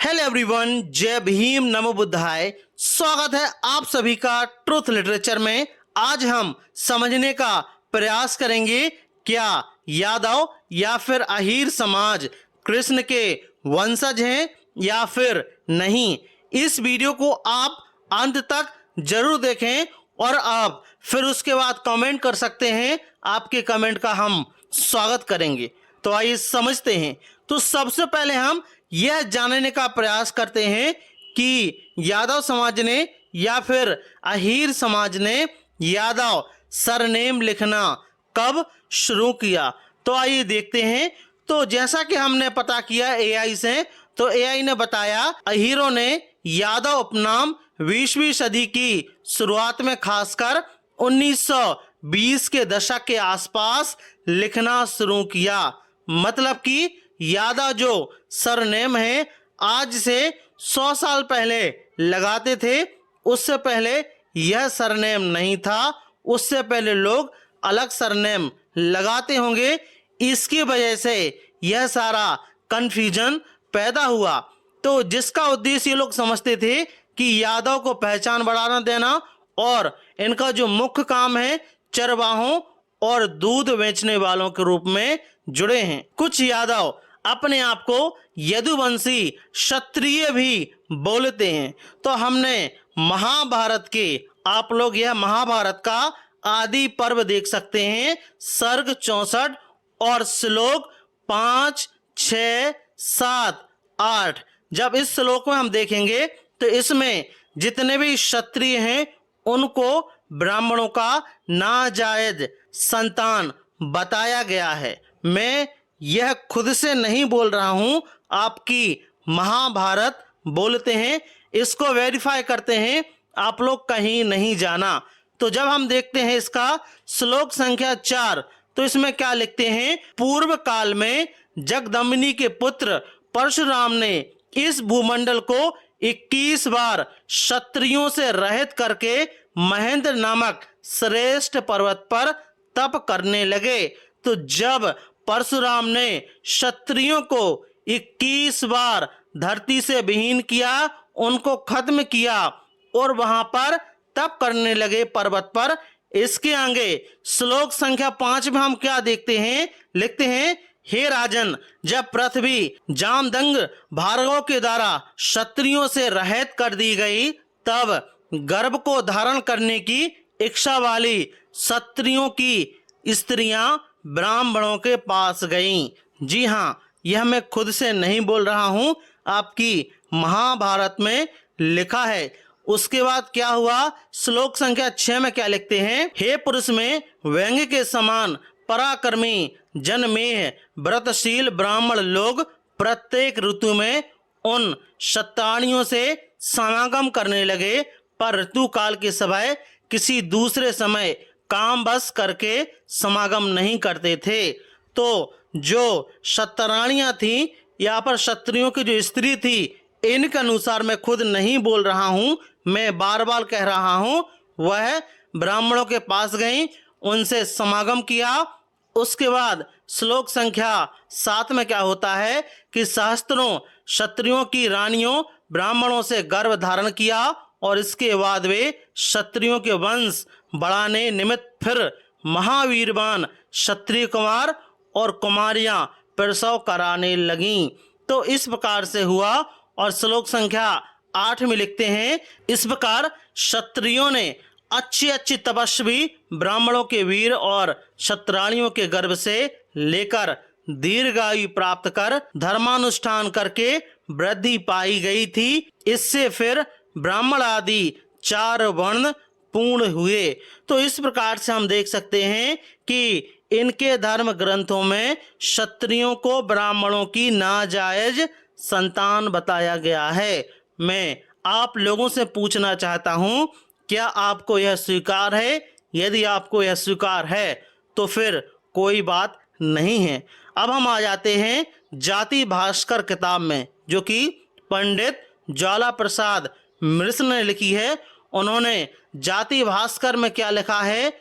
Hello everyone, जय भीम, नमो बुद्धाय। स्वागत है आप सभी का ट्रुथ लिटरेचर में। आज हम समझने का प्रयास करेंगे क्या यादव या फिर अहीर समाज कृष्ण के वंशज हैं या फिर नहीं। इस वीडियो को आप अंत तक जरूर देखें और आप फिर उसके बाद कमेंट कर सकते हैं। आपके कमेंट का हम स्वागत करेंगे। तो आइए समझते हैं। तो सबसे पहले हम यह जानने का प्रयास करते हैं कि यादव समाज ने या फिर अहीर समाज ने यादव सरनेम लिखना कब शुरू किया। तो आइए देखते हैं। तो जैसा कि हमने पता किया एआई से, तो एआई ने बताया अहीरों ने यादव उपनाम 20वीं सदी की शुरुआत में खासकर 1920 के दशक के आसपास लिखना शुरू किया। मतलब कि यादव जो सरनेम है आज से 100 साल पहले लगाते थे, उससे पहले यह सरनेम नहीं था। उससे पहले लोग अलग सरनेम लगाते होंगे। इसकी वजह से यह सारा कंफ्यूजन पैदा हुआ। तो जिसका उद्देश्य ये लोग समझते थे कि यादव को पहचान बढ़ाना देना और इनका जो मुख्य काम है चरवाहों और दूध बेचने वालों के रूप में जुड़े हैं। कुछ यादव अपने आप को यदुवंशी क्षत्रिय भी बोलते हैं। तो हमने महाभारत के, आप लोग यह महाभारत का आदि पर्व देख सकते हैं, सर्ग 64 और श्लोक 5, 6, 7, 8। जब इस श्लोक में हम देखेंगे तो इसमें जितने भी क्षत्रिय हैं उनको ब्राह्मणों का नाजायज संतान बताया गया है। मैं यह खुद से नहीं बोल रहा हूं, आपकी महाभारत बोलते हैं। इसको वेरीफाई करते हैं, आप लोग कहीं नहीं जाना। तो जब हम देखते हैं इसका श्लोक संख्या 4, तो इसमें क्या लिखते हैं। पूर्व काल में जगदम्बिनी के पुत्र परशुराम ने इस भूमंडल को 21 बार क्षत्रियों से रहित करके महेंद्र नामक श्रेष्ठ पर्वत पर तप करने लगे। तो जब परशुराम ने क्षत्रियों को 21 बार धरती से विहीन किया, उनको खत्म किया और वहां पर तप करने लगे पर्वत पर। इसके आगे श्लोक संख्या 5 में हम क्या देखते हैं, लिखते हैं, हे राजन, जब पृथ्वी जामदंग भार्गव के द्वारा क्षत्रियों से रहित कर दी गई, तब गर्भ को धारण करने की इच्छा वाली क्षत्रियों की स्त्रियां ब्राह्मणों के पास गईं। जी हाँ, यह मैं खुद से नहीं बोल रहा हूँ, आपकी महाभारत में लिखा है। उसके बाद क्या हुआ, श्लोक संख्या 6 में क्या लिखते हैं, हे पुरुष में व्यंग्य के समान पराक्रमी जनमेह व्रतशील ब्राह्मण लोग प्रत्येक ऋतु में उन क्षत्राणियों से समागम करने लगे, पर ऋतु काल के समय किसी दूसरे समय काम बस करके समागम नहीं करते थे। तो जो क्षत्राणियां थी, यहाँ पर क्षत्रियों की जो स्त्री थी, इनके अनुसार मैं खुद नहीं बोल रहा हूँ, मैं बार बार कह रहा हूँ, वह ब्राह्मणों के पास गई, उनसे समागम किया। उसके बाद श्लोक संख्या 7 में क्या होता है कि सहस्त्रों क्षत्रियों की रानियों ब्राह्मणों से गर्भ धारण किया और इसके बाद वे क्षत्रियों के वंश बढ़ाने निमित्त फिर महावीरवान क्षत्रिय कुमार और कुमारियां प्रसव कराने लगीं। तो इस प्रकार से हुआ। और श्लोक संख्या 8 में लिखते हैं, इस प्रकार क्षत्रियों ने अच्छी तपस्वी ब्राह्मणों के वीर और क्षत्राणियों के गर्भ से लेकर दीर्घायु प्राप्त कर धर्मानुष्ठान करके वृद्धि पाई गई थी। इससे फिर ब्राह्मण आदि 4 वर्ण पूर्ण हुए। तो इस प्रकार से हम देख सकते हैं कि इनके धर्म ग्रंथों में क्षत्रियों को ब्राह्मणों की नाजायज संतान बताया गया है। मैं आप लोगों से पूछना चाहता हूं, क्या आपको यह स्वीकार है? यदि आपको यह स्वीकार है तो फिर कोई बात नहीं है। अब हम आ जाते हैं जाति भास्कर किताब में, जो कि पंडित ज्वाला प्रसाद मिश्र ने लिखी है। उन्होंने जाति भास्कर में क्या लिखा है,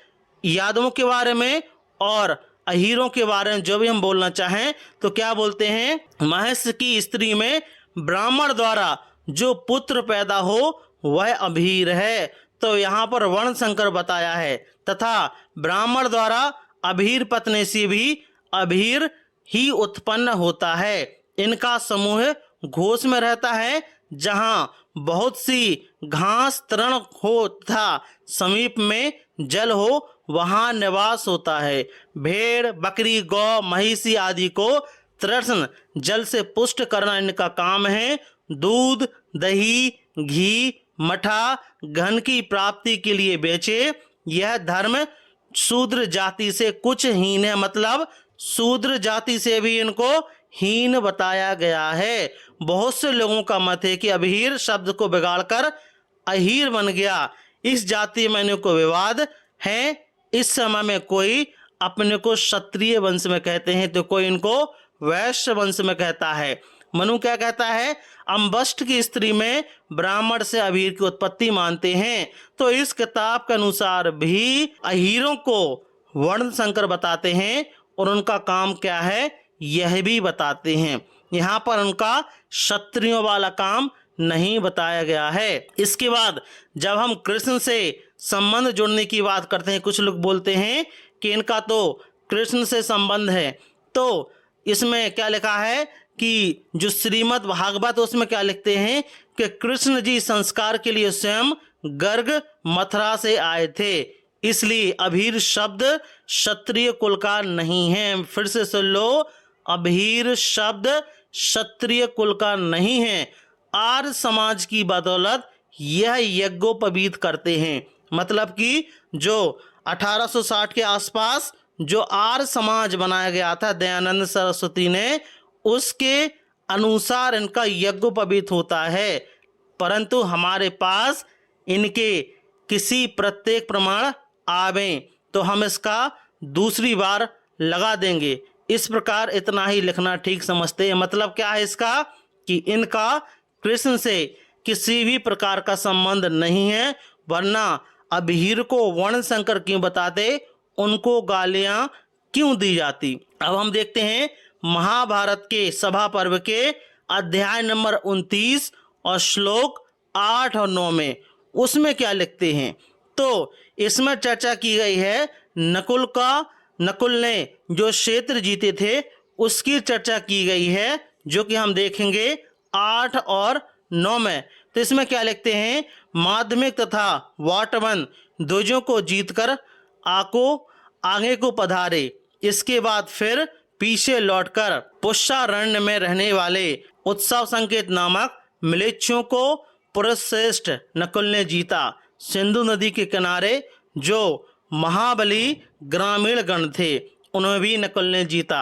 यादवों के बारे में और अहीरों के बारे में जो भी हम बोलना चाहें तो क्या बोलते हैं, महेश की स्त्री में ब्राह्मण द्वारा जो पुत्र पैदा हो वह अभीर है। तो यहाँ पर वर्ण संकर बताया है, तथा ब्राह्मण द्वारा अभीर पत्नी से भी अभीर ही उत्पन्न होता है। इनका समूह घोष में रहता है, जहाँ बहुत सी घास तृण हो तथा समीप में जल हो, वहाँ निवास होता है। भेड़, बकरी, गौ, महिषी आदि को तृष्ण जल से पुष्ट करना इनका काम है। दूध, दही, घी, मठा, घन की प्राप्ति के लिए बेचे। यह धर्म शूद्र जाति से कुछ हीन है, मतलब शूद्र जाति से भी इनको हीन बताया गया है। बहुत से लोगों का मत है कि अभीर शब्द को बिगाड़कर अहीर बन गया। इस जाति में इनको विवाद है। इस समय में कोई अपने को क्षत्रिय वंश में कहते हैं, तो कोई इनको वैश्य वंश में कहता है। मनु क्या कहता है? अम्बष्ट की स्त्री में ब्राह्मण से अभीर की उत्पत्ति मानते हैं। तो इस किताब के अनुसार भी अहीरों को वर्ण संकर बताते हैं, और उनका काम क्या है यह भी बताते हैं। यहाँ पर उनका क्षत्रियों वाला काम नहीं बताया गया है। इसके बाद जब हम कृष्ण से संबंध जोड़ने की बात करते हैं, कुछ लोग बोलते हैं कि इनका तो कृष्ण से संबंध है। तो इसमें क्या लिखा है कि जो श्रीमद् भागवत, उसमें क्या लिखते हैं कि कृष्ण जी संस्कार के लिए स्वयं गर्ग मथुरा से आए थे, इसलिए अभीर शब्द क्षत्रिय कुल का नहीं है। फिर से सुन लो, अभीर शब्द क्षत्रिय कुल का नहीं है। आर्य समाज की बदौलत यह यज्ञोपवीत करते हैं। मतलब कि जो 1860 के आसपास जो आर्य समाज बनाया गया था दयानंद सरस्वती ने, उसके अनुसार इनका यज्ञोपवीत होता है। परंतु हमारे पास इनके किसी प्रत्येक प्रमाण आवे तो हम इसका दूसरी बार लगा देंगे। इस प्रकार इतना ही लिखना ठीक समझते हैं। मतलब क्या है इसका कि इनका कृष्ण से किसी भी प्रकार का संबंध नहीं है, वरना अभीर को वर्ण संकर क्यों बताते, उनको गालियां क्यों दी जाती। अब हम देखते हैं महाभारत के सभा पर्व के अध्याय नंबर 29 और श्लोक 8 और 9 में, उसमें क्या लिखते हैं। तो इसमें चर्चा की गई है नकुल ने जो क्षेत्र जीते थे उसकी चर्चा की गई है, जो कि हम देखेंगे 8 और 9 में। तो इसमें क्या लिखते हैं, माध्यमिक तथा वाट 1 ध्वजों को जीतकर आगे को पधारे। इसके बाद फिर पीछे लौटकर पुष्यारण्य में रहने वाले उत्सव संकेत नामक मिलेच्छों को पुरुषश्रेष्ठ नकुल ने जीता। सिंधु नदी के किनारे जो महाबली ग्रामीण गण थे उन्हें भी नकुल ने जीता।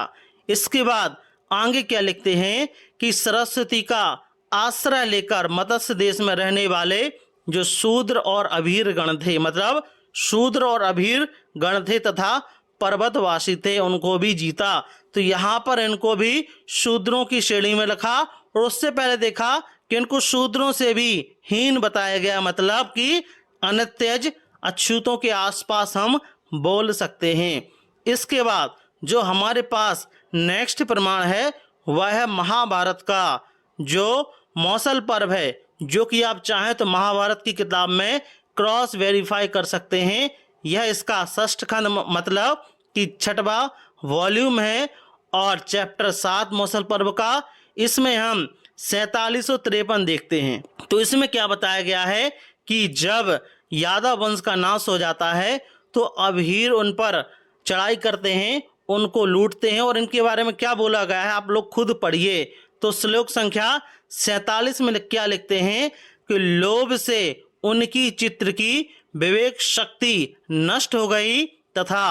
इसके बाद आगे क्या लिखते हैं कि सरस्वती का आश्रय लेकर मत्स्य देश में रहने वाले जो शूद्र और अभीर गण थे, मतलब शूद्र और अभीर गण थे तथा पर्वतवासी थे, उनको भी जीता। तो यहाँ पर इनको भी शूद्रों की श्रेणी में रखा, और उससे पहले देखा कि इनको शूद्रों से भी हीन बताया गया। मतलब कि अनित्यज अछूतों के आसपास हम बोल सकते हैं। इसके बाद जो हमारे पास नेक्स्ट प्रमाण है वह है महाभारत का जो मौसल पर्व है, जो कि आप चाहें तो महाभारत की किताब में क्रॉस वेरीफाई कर सकते हैं। यह इसका 6ठ खंड मतलब कि 6वां वॉल्यूम है और चैप्टर 7 मौसल पर्व का। इसमें हम 4753 देखते हैं। तो इसमें क्या बताया गया है कि जब यादव वंश का नाश हो जाता है तो अभीर उन पर चढ़ाई करते हैं, उनको लूटते हैं, और इनके बारे में क्या बोला गया है आप लोग खुद पढ़िए। तो श्लोक संख्या 47 में क्या लिखते हैं कि लोभ से उनकी चित्र की विवेक शक्ति नष्ट हो गई तथा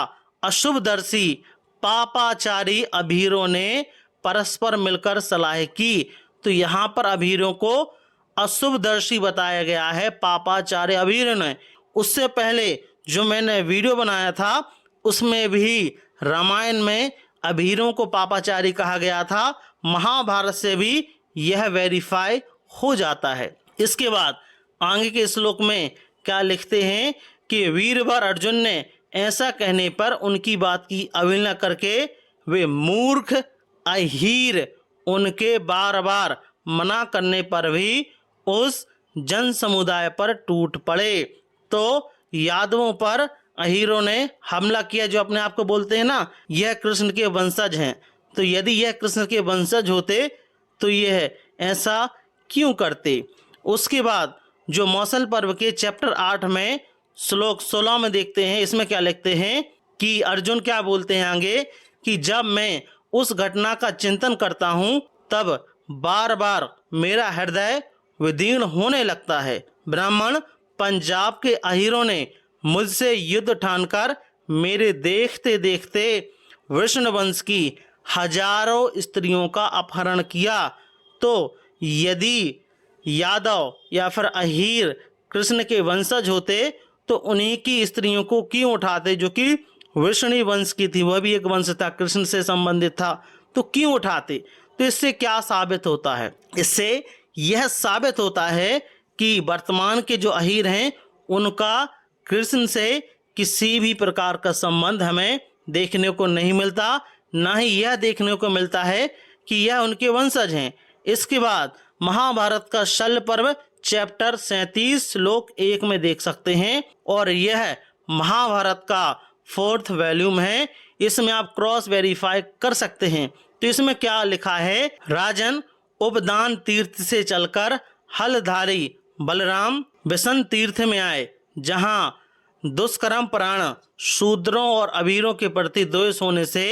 अशुभदर्शी पापाचारी अभीरों ने परस्पर मिलकर सलाह की। तो यहाँ पर अभीरों को अशुभदर्शी बताया गया है, पापाचारी अभीर ने। उससे पहले जो मैंने वीडियो बनाया था उसमें भी रामायण में अभीरों को पापाचारी कहा गया था। महाभारत से भी यह वेरीफाई हो जाता है। इसके बाद आगे के श्लोक में क्या लिखते हैं कि वीरवर अर्जुन ने ऐसा कहने पर उनकी बात की अवहेलना करके वे मूर्ख अहीर उनके बार बार मना करने पर भी उस जन समुदाय पर टूट पड़े। तो यादवों पर अहीरों ने हमला किया, जो अपने आप को बोलते हैं ना यह कृष्ण के वंशज हैं। तो यदि यह कृष्ण के वंशज होते तो यह ऐसा क्यों करते। उसके बाद जो मौसल पर्व के चैप्टर 8 में श्लोक 16 में देखते हैं, इसमें क्या लिखते हैं कि अर्जुन क्या बोलते हैं आगे कि जब मैं उस घटना का चिंतन करता हूँ तब बार बार मेरा हृदय विदीर्ण होने लगता है। ब्राह्मण पंजाब के अहीरों ने मुझसे युद्ध ठानकर मेरे देखते देखते वृषणवंश की हजारों स्त्रियों का अपहरण किया। तो यदि यादव या फिर अहीर कृष्ण के वंशज होते तो उन्हीं की स्त्रियों को क्यों उठाते, जो कि वृषणी वंश की थी, वह भी एक वंश था, कृष्ण से संबंधित था, तो क्यों उठाते। तो इससे क्या साबित होता है, इससे यह साबित होता है कि वर्तमान के जो अहीर हैं उनका कृष्ण से किसी भी प्रकार का संबंध हमें देखने को नहीं मिलता, ना ही यह देखने को मिलता है कि यह उनके वंशज हैं। इसके बाद महाभारत का शल्य पर्व चैप्टर 37 श्लोक 1 में देख सकते हैं, और यह महाभारत का 4th वॉल्यूम है। इसमें आप क्रॉस वेरीफाई कर सकते हैं। तो इसमें क्या लिखा है, राजन उपदान तीर्थ से चलकर हलधारी बलराम बिशन तीर्थ में आए, जहां दुष्कर्म प्राण शूद्रों और अबीरों के प्रति द्वेष होने से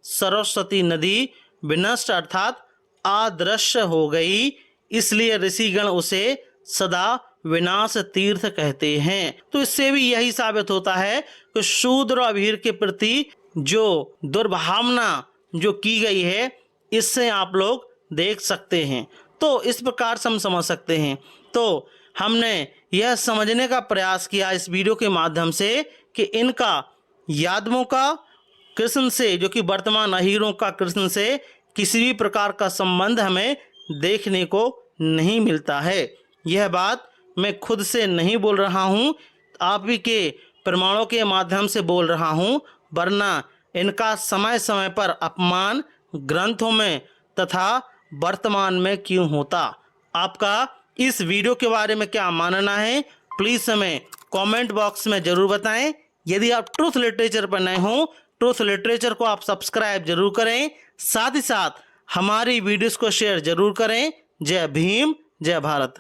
सरस्वती नदी विनष्ट अर्थात अदृश्य हो गई, इसलिए ऋषिगण उसे सदा विनाश तीर्थ कहते हैं। तो इससे भी यही साबित होता है कि शूद्र और अबीर के प्रति जो दुर्भावना जो की गई है, इससे आप लोग देख सकते हैं। तो इस प्रकार से हम समझ सकते हैं। तो हमने यह समझने का प्रयास किया इस वीडियो के माध्यम से कि इनका यादवों का कृष्ण से, जो कि वर्तमान अहीरों का कृष्ण से किसी भी प्रकार का संबंध हमें देखने को नहीं मिलता है। यह बात मैं खुद से नहीं बोल रहा हूँ, आप भी के प्रमाणों के माध्यम से बोल रहा हूँ, वरना इनका समय समय पर अपमान ग्रंथों में तथा वर्तमान में क्यों होता। आपका इस वीडियो के बारे में क्या मानना है, प्लीज़ हमें कमेंट बॉक्स में ज़रूर बताएं। यदि आप ट्रूथ लिटरेचर पर नए हो, ट्रूथ लिटरेचर को आप सब्सक्राइब जरूर करें, साथ ही साथ हमारी वीडियोस को शेयर जरूर करें। जय भीम, जय भारत।